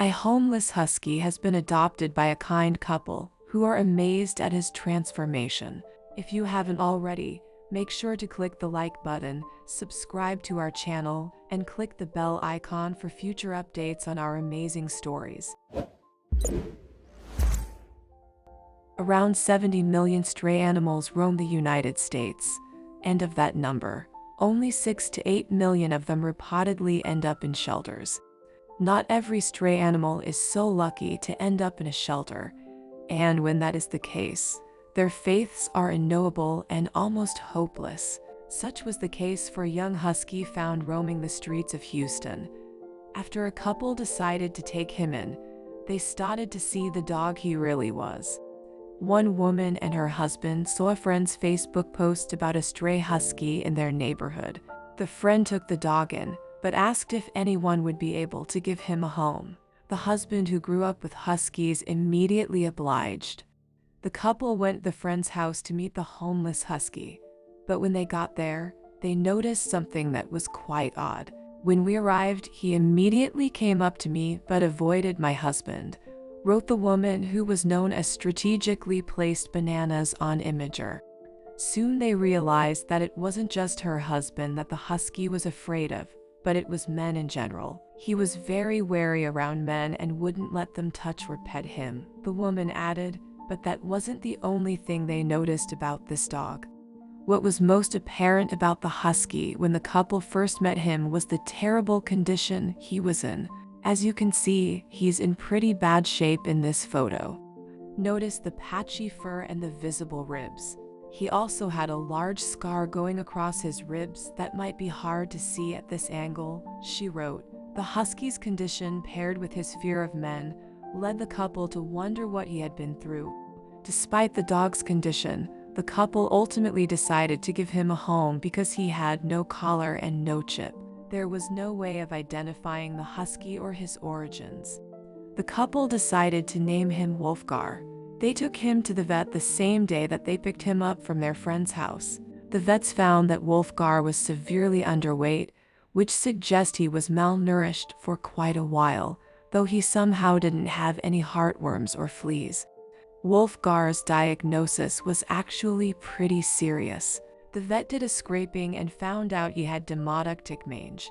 A homeless husky has been adopted by a kind couple who are amazed at his transformation. If you haven't already, make sure to click the like button, subscribe to our channel, and click the bell icon for future updates on our amazing stories. Around 70 million stray animals roam the United States, and of that number, only 6 to 8 million of them reportedly end up in shelters. Not every stray animal is so lucky to end up in a shelter, and when that is the case, their fates are unknowable and almost hopeless. Such was the case for a young husky found roaming the streets of Houston. After a couple decided to take him in, they started to see the dog he really was. One woman and her husband saw a friend's Facebook post about a stray husky in their neighborhood. The friend took the dog in, but asked if anyone would be able to give him a home. The husband, who grew up with huskies, immediately obliged. The couple went to the friend's house to meet the homeless husky, but when they got there, they noticed something that was quite odd. When we arrived, he immediately came up to me but avoided my husband, wrote the woman who was known as Strategically Placed Bananas on Imager. Soon they realized that it wasn't just her husband that the husky was afraid of, but it was men in general. He was very wary around men and wouldn't let them touch or pet him, the woman added, but that wasn't the only thing they noticed about this dog. What was most apparent about the husky when the couple first met him was the terrible condition he was in. As you can see, he's in pretty bad shape in this photo. Notice the patchy fur and the visible ribs. He also had a large scar going across his ribs that might be hard to see at this angle, she wrote. The husky's condition, paired with his fear of men, led the couple to wonder what he had been through. Despite the dog's condition, the couple ultimately decided to give him a home because he had no collar and no chip. There was no way of identifying the husky or his origins. The couple decided to name him Wolfgar. They took him to the vet the same day that they picked him up from their friend's house. The vets found that Wolfgar was severely underweight, which suggests he was malnourished for quite a while, though he somehow didn't have any heartworms or fleas. Wolfgar's diagnosis was actually pretty serious. The vet did a scraping and found out he had demotic mange.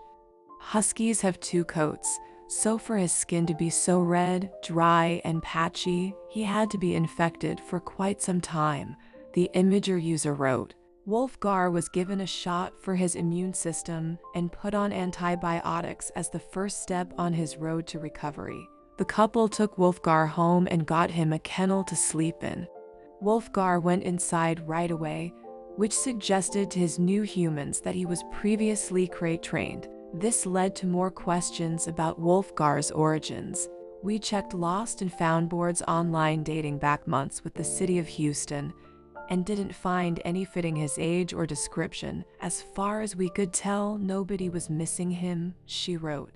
Huskies have two coats, so for his skin to be so red, dry, and patchy, he had to be infected for quite some time, the Imager user wrote. Wolfgar was given a shot for his immune system and put on antibiotics as the first step on his road to recovery. The couple took Wolfgar home and got him a kennel to sleep in. Wolfgar went inside right away, which suggested to his new humans that he was previously crate trained. This led to more questions about Wolfgar's origins. We checked lost and found boards online dating back months with the city of Houston, and didn't find any fitting his age or description. As far as we could tell, nobody was missing him, she wrote.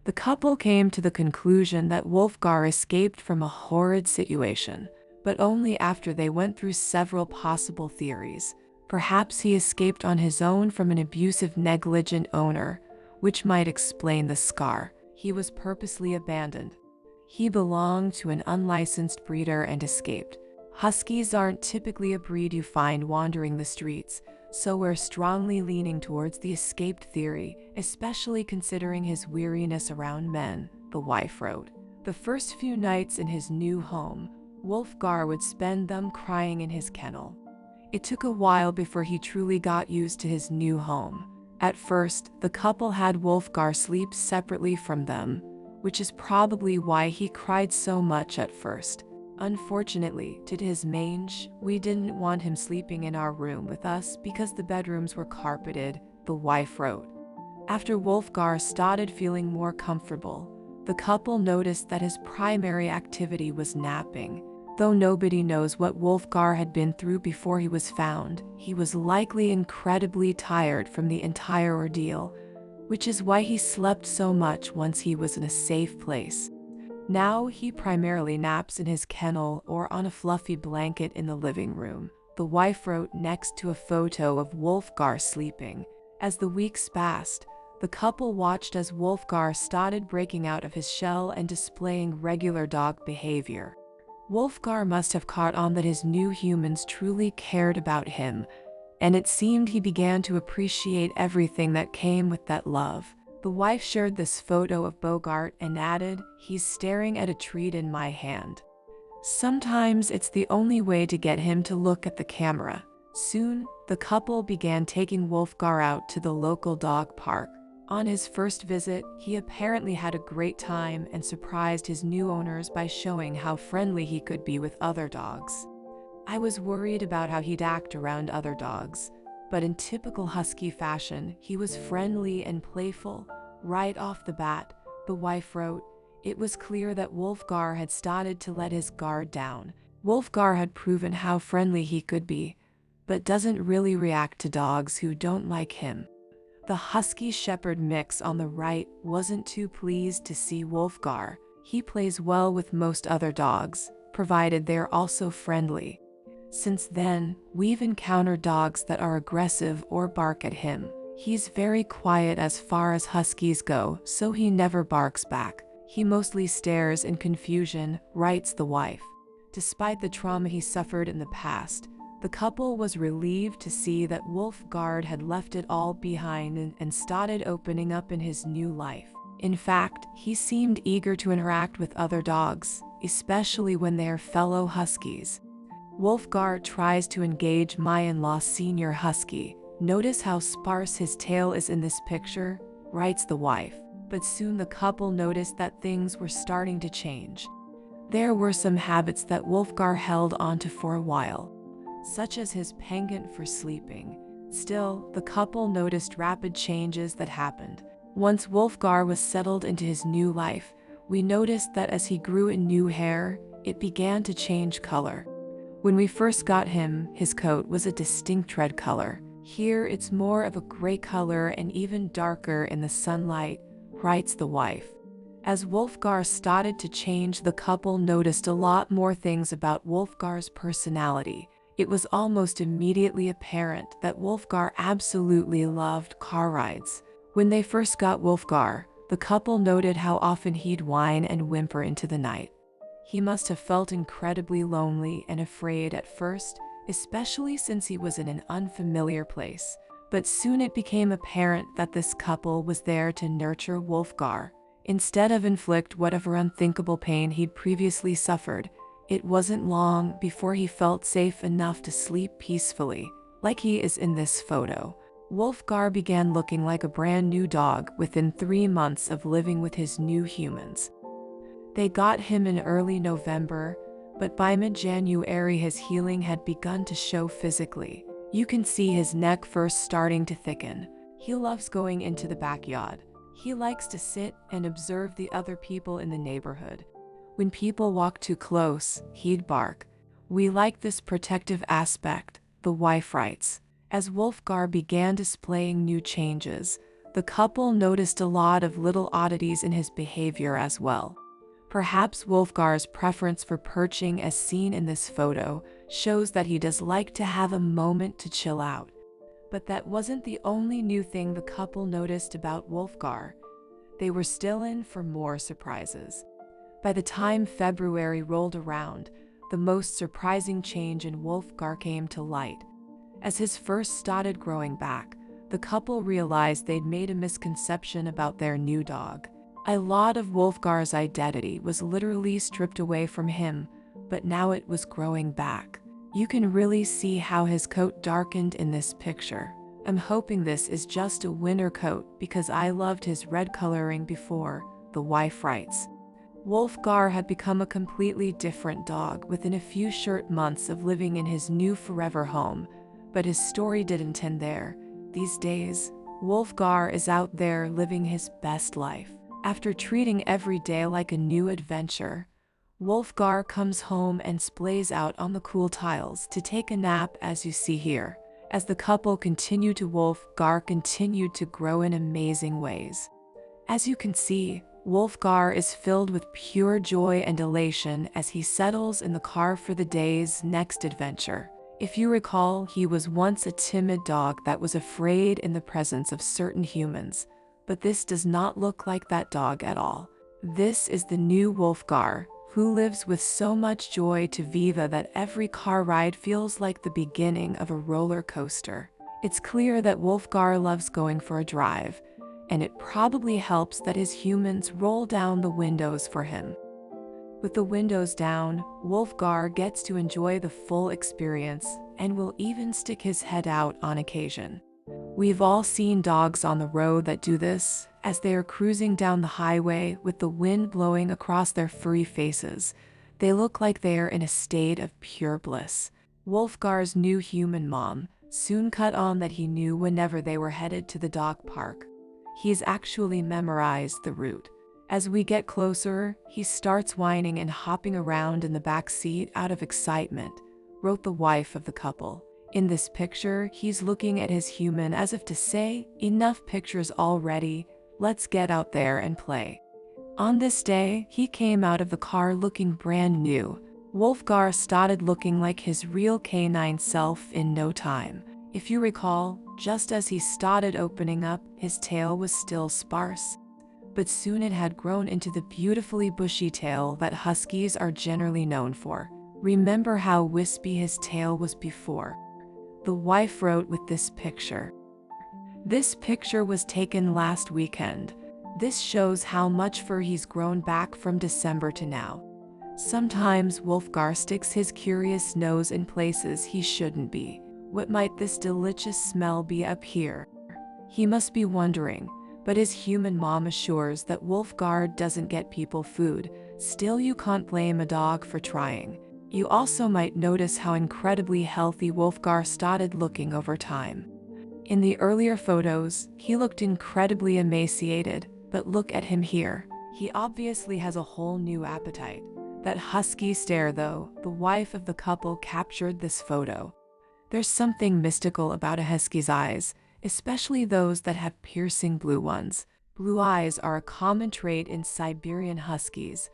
The couple came to the conclusion that Wolfgar escaped from a horrid situation, but only after they went through several possible theories. Perhaps he escaped on his own from an abusive, negligent owner, which might explain the scar. He was purposely abandoned. He belonged to an unlicensed breeder and escaped. Huskies aren't typically a breed you find wandering the streets, so we're strongly leaning towards the escaped theory, especially considering his weariness around men, the wife wrote. The first few nights in his new home, Wolfgar would spend them crying in his kennel. It took a while before he truly got used to his new home. At first, the couple had Wolfgar sleep separately from them, which is probably why he cried so much at first. Unfortunately, due to his mange, we didn't want him sleeping in our room with us because the bedrooms were carpeted, the wife wrote. After Wolfgar started feeling more comfortable, the couple noticed that his primary activity was napping. Though nobody knows what Wolfgar had been through before he was found, he was likely incredibly tired from the entire ordeal, which is why he slept so much once he was in a safe place. Now he primarily naps in his kennel or on a fluffy blanket in the living room, the wife wrote next to a photo of Wolfgar sleeping. As the weeks passed, The couple watched as Wolfgar started breaking out of his shell and displaying regular dog behavior. Wolfgar must have caught on that his new humans truly cared about him, and it seemed he began to appreciate everything that came with that love. The wife shared this photo of Bogart and added, "He's staring at a treat in my hand. Sometimes it's the only way to get him to look at the camera." Soon, the couple began taking Wolfgar out to the local dog park. On his first visit, he apparently had a great time and surprised his new owners by showing how friendly he could be with other dogs. I was worried about how he'd act around other dogs, but in typical husky fashion, he was friendly and playful. Right off the bat, the wife wrote, "It was clear that Wolfgar had started to let his guard down. Wolfgar had proven how friendly he could be, but doesn't really react to dogs who don't like him." The Husky Shepherd mix on the right wasn't too pleased to see Wolfgar. He plays well with most other dogs, provided they're also friendly. Since then, we've encountered dogs that are aggressive or bark at him. He's very quiet as far as Huskies go, so he never barks back. He mostly stares in confusion, writes the wife. Despite the trauma he suffered in the past, the couple was relieved to see that Wolfgar had left it all behind and started opening up in his new life. In fact, he seemed eager to interact with other dogs, especially when they are fellow Huskies. Wolfgar tries to engage my in-law's senior Husky. "Notice how sparse his tail is in this picture," writes the wife. But soon the couple noticed that things were starting to change. There were some habits that Wolfgar held onto for a while, such as his penchant for sleeping. Still, the couple noticed rapid changes that happened. Once Wolfgar was settled into his new life, we noticed that as he grew in new hair, it began to change color. When we first got him, his coat was a distinct red color. Here it's more of a gray color and even darker in the sunlight, writes the wife. As Wolfgar started to change, the couple noticed a lot more things about Wolfgar's personality. It was almost immediately apparent that Wolfgar absolutely loved car rides. When they first got Wolfgar, the couple noted how often he'd whine and whimper into the night. He must have felt incredibly lonely and afraid at first, especially since he was in an unfamiliar place. But soon it became apparent that this couple was there to nurture Wolfgar. Instead of inflict whatever unthinkable pain he'd previously suffered, it wasn't long before he felt safe enough to sleep peacefully, like he is in this photo. Wolfgar began looking like a brand new dog within 3 months of living with his new humans. They got him in early November, but by mid-January his healing had begun to show physically. You can see his neck first starting to thicken. He loves going into the backyard. He likes to sit and observe the other people in the neighborhood. When people walk too close, he'd bark. "We like this protective aspect," the wife writes. As Wolfgar began displaying new changes, the couple noticed a lot of little oddities in his behavior as well. Perhaps Wolfgar's preference for perching, as seen in this photo, shows that he does like to have a moment to chill out. But that wasn't the only new thing the couple noticed about Wolfgar. They were still in for more surprises. By the time February rolled around, the most surprising change in Wolfgar came to light. As his fur started growing back, the couple realized they'd made a misconception about their new dog. A lot of Wolfgar's identity was literally stripped away from him, but now it was growing back. You can really see how his coat darkened in this picture. "I'm hoping this is just a winter coat because I loved his red coloring before," the wife writes. Wolfgar had become a completely different dog within a few short months of living in his new forever home, but his story didn't end there. These days, Wolfgar is out there living his best life. After treating every day like a new adventure, Wolfgar comes home and splays out on the cool tiles to take a nap, as you see here. As the couple continued to, Wolfgar continued to grow in amazing ways. As you can see, Wolfgar is filled with pure joy and elation as he settles in the car for the day's next adventure. If you recall, he was once a timid dog that was afraid in the presence of certain humans, But this does not look like that dog at all. This is the new Wolfgar, who lives with so much joy to Viva that every car ride feels like the beginning of a roller coaster. It's clear that Wolfgar loves going for a drive, and it probably helps that his humans roll down the windows for him. With the windows down, Wolfgar gets to enjoy the full experience and will even stick his head out on occasion. We've all seen dogs on the road that do this as they are cruising down the highway with the wind blowing across their furry faces. They look like they are in a state of pure bliss. Wolfgar's new human mom soon caught on that he knew whenever they were headed to the dog park. He's actually memorized the route. As we get closer, he starts whining and hopping around in the back seat out of excitement, wrote the wife of the couple. In this picture, he's looking at his human as if to say, "Enough pictures already, let's get out there and play." On this day, he came out of the car looking brand new. Wolfgar started looking like his real canine self in no time. If you recall, just as he started opening up, his tail was still sparse. But soon it had grown into the beautifully bushy tail that huskies are generally known for. Remember how wispy his tail was before? The wife wrote with this picture. This picture was taken last weekend. This shows how much fur he's grown back from December to now. Sometimes Wolfgar sticks his curious nose in places he shouldn't be. What might this delicious smell be up here? He must be wondering, but his human mom assures that Wolfgar doesn't get people food. Still, you can't blame a dog for trying. You also might notice how incredibly healthy Wolfgar started looking over time. In the earlier photos, he looked incredibly emaciated, but look at him here. He obviously has a whole new appetite. That husky stare though, the wife of the couple captured this photo. There's something mystical about a husky's eyes, especially those that have piercing blue ones. Blue eyes are a common trait in Siberian huskies,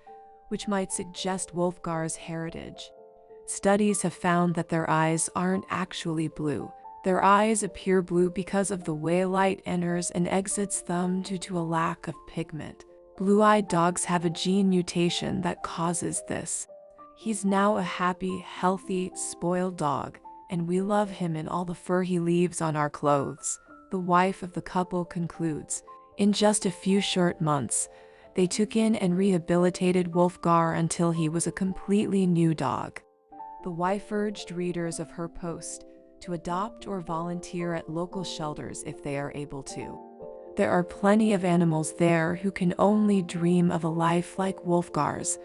which might suggest Wolfgar's heritage. Studies have found that their eyes aren't actually blue. Their eyes appear blue because of the way light enters and exits them due to a lack of pigment. Blue-eyed dogs have a gene mutation that causes this. He's now a happy, healthy, spoiled dog, and we love him in all the fur he leaves on our clothes. The wife of the couple concludes. In just a few short months, they took in and rehabilitated Wolfgar until he was a completely new dog. The wife urged readers of her post to adopt or volunteer at local shelters if they are able to. There are plenty of animals there who can only dream of a life like Wolfgar's.